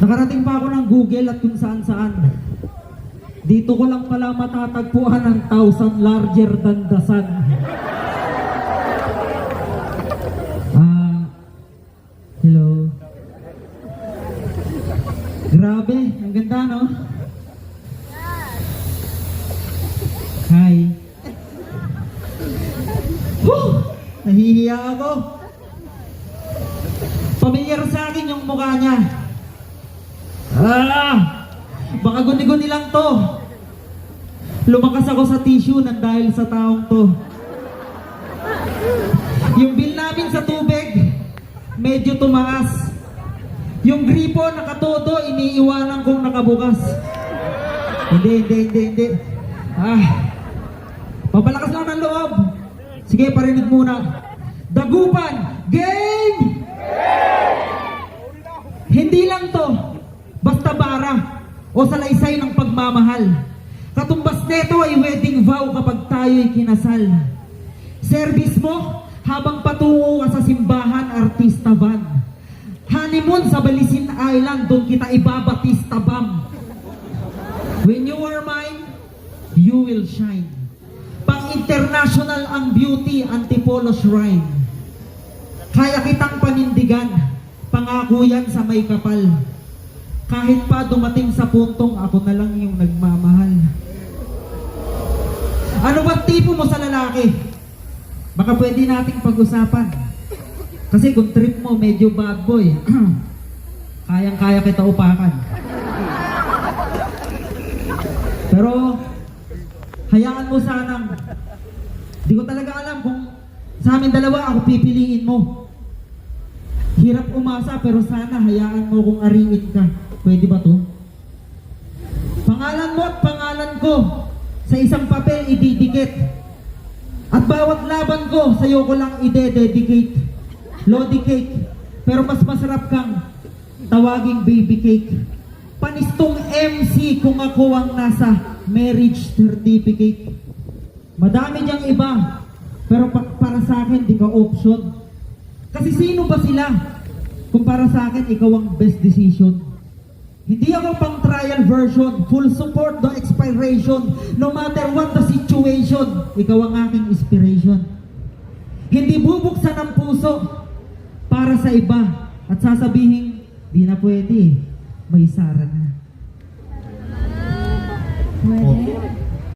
Nakarating pa ako ng Google at kung saan saan. Dito ko lang pala matatagpuan ang 1,000 larger than the sun. Hello. Grabe, ang ganda, no? Hi. Whew! Nahihiya ako. Pamilyar sa akin yung mukha niya. Baka guni-guni lang to. Lumakas ako sa tissue nang dahil sa taong to. Yung bill namin sa tubig, medyo tumaas. Yung gripo nakatodo, iniiwanan kong nakabukas. Hindi. Papalakas lang ng loob. Sige, parinig muna. Dagupan, game! Hindi lang to basta bara o salaysay ng pagmamahal. Katumbas neto ay wedding vow kapag tayo'y kinasal. Service mo habang patungo ka sa simbahan, artista van. Honeymoon sa Balisin Island, doon kita ibabatista bam. When you are mine, you will shine. Pang-international ang beauty, Antipolo Shrine. Kaya kitang panindigan, pangako yan sa may kapal. Kahit pa dumating sa puntong ako na lang yung nagmamahal. Ano ba tipo mo sa lalaki? Baka pwede nating pag-usapan. Kasi kung trip mo medyo bad boy, kayang-kaya kita upakan. Pero hayaan mo sanang, di ko talaga alam kung sa amin dalawa ako pipiliin mo. Hirap umasa pero sana hayaan mo kung ariin ka. Pwede ba to? Pangalan mo at pangalan ko sa isang papel ididikit. At bawat laban ko sa'yo ko lang ide-dedicate. Lodi cake. Pero mas masarap kang tawaging baby cake. Panistong MC kung ako ang nasa marriage certificate. Madami diyang iba, pero para sa akin di ka option. Kasi sino ba sila? Kung para sa akin ikaw ang best decision. Hindi ako pang trial version, full support the expiration. No matter what the situation, ikaw ang aking inspiration. Hindi bubuksan ang puso para sa iba at sasabihin, di na pwede, may sara na. Pwede?